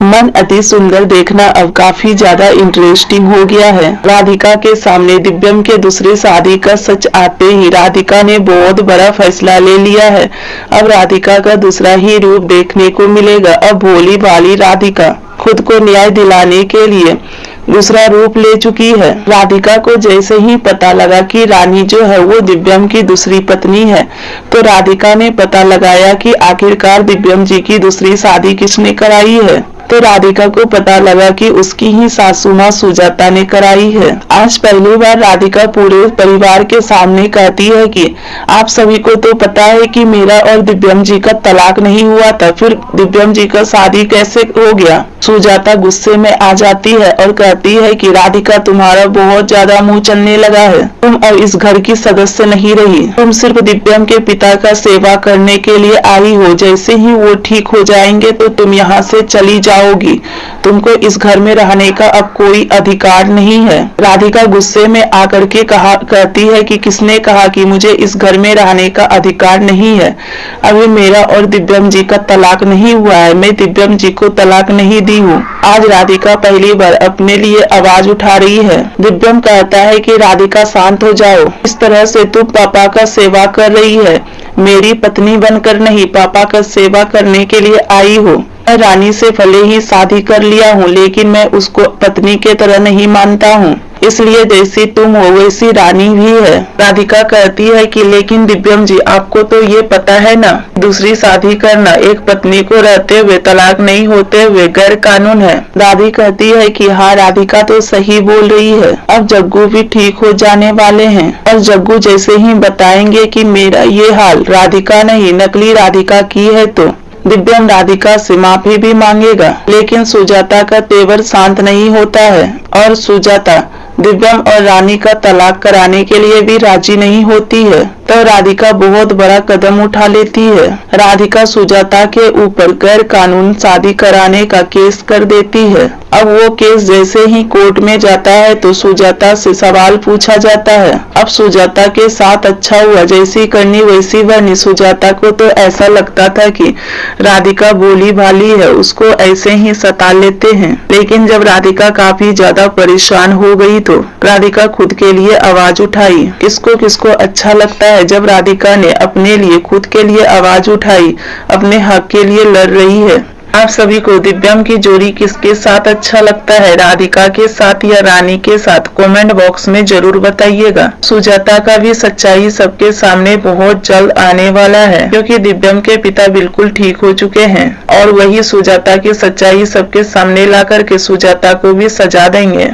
मन अति सुंदर देखना अब काफी ज्यादा इंटरेस्टिंग हो गया है। राधिका के सामने दिव्यम के दूसरी शादी का सच आते ही राधिका ने बहुत बड़ा फैसला ले लिया है। अब राधिका का दूसरा ही रूप देखने को मिलेगा। अब भोली भाली राधिका खुद को न्याय दिलाने के लिए दूसरा रूप ले चुकी है। राधिका को जैसे ही पता लगा कि रानी जो है वो दिव्यम की दूसरी पत्नी है, तो राधिका ने पता लगाया कि आखिरकार दिव्यम जी की दूसरी शादी किसने कराई है। तो राधिका को पता लगा कि उसकी ही सासू माँ सुजाता ने कराई है। आज पहली बार राधिका पूरे परिवार के सामने कहती है कि आप सभी को तो पता है कि मेरा और दिव्यम जी का तलाक नहीं हुआ था, फिर दिव्यम जी का शादी कैसे हो गया। सुजाता गुस्से में आ जाती है और कहती है कि राधिका तुम्हारा बहुत ज्यादा मुंह चलने लगा है। तुम अब इस घर की सदस्य नहीं रही, तुम सिर्फ दिव्यम के पिता का सेवा करने के लिए आई हो। जैसे ही वो ठीक हो जाएंगे तो तुम यहाँ से चली जाओगी। तुमको इस घर में रहने का अब कोई अधिकार नहीं है। राधिका गुस्से में आकर के कहती है कि किसने कहा कि मुझे इस घर में रहने का अधिकार नहीं है। अभी मेरा और दिव्यम जी का तलाक नहीं हुआ है, मैं दिव्यम जी को तलाक नहीं दी हूँ। आज राधिका पहली बार अपने लिए आवाज उठा रही है। दिव्यम कहता है कि राधिका शांत हो जाओ, इस तरह से तुम पापा का सेवा कर रही है, मेरी पत्नी बनकर नहीं पापा का सेवा करने के लिए आई हो। मैं रानी से भले ही शादी कर लिया हूँ, लेकिन मैं उसको पत्नी के तरह नहीं मानता हूँ, इसलिए जैसी तुम हो वैसी रानी भी है। राधिका कहती है कि लेकिन दिव्यम जी आपको तो ये पता है ना, दूसरी शादी करना एक पत्नी को रहते हुए तलाक नहीं होते हुए गैर कानून है। दादी कहती है कि हाँ राधिका तो सही बोल रही है, अब जग्गू भी ठीक हो जाने वाले हैं और जग्गू जैसे ही बताएंगे कि मेरा ये हाल राधिका नहीं नकली राधिका की है तो दिव्यम राधिका से माफी भी मांगेगा। लेकिन सुजाता का तेवर शांत नहीं होता है और सुजाता दिव्यम और रानी का तलाक कराने के लिए भी राजी नहीं होती है। तो राधिका बहुत बड़ा कदम उठा लेती है। राधिका सुजाता के ऊपर गैर कानून शादी कराने का केस कर देती है। अब वो केस जैसे ही कोर्ट में जाता है तो सुजाता से सवाल पूछा जाता है। अब सुजाता के साथ अच्छा हुआ, जैसी करनी वैसी बनी। सुजाता को तो ऐसा लगता था कि राधिका भोली भाली है, उसको ऐसे ही सता लेते हैं। लेकिन जब राधिका काफी ज्यादा परेशान हो गई तो राधिका खुद के लिए आवाज उठाई। इसको किसको अच्छा लगता है जब राधिका ने अपने लिए खुद के लिए आवाज उठाई, अपने हक के लिए लड़ रही है। आप सभी को दिव्यम की जोड़ी किसके साथ अच्छा लगता है, राधिका के साथ या रानी के साथ, कमेंट बॉक्स में जरूर बताइएगा। सुजाता का भी सच्चाई सबके सामने बहुत जल्द आने वाला है, क्योंकि दिव्यम के पिता बिल्कुल ठीक हो चुके हैं और वही सुजाता की सच्चाई सबके सामने ला करके सुजाता को भी सजा देंगे।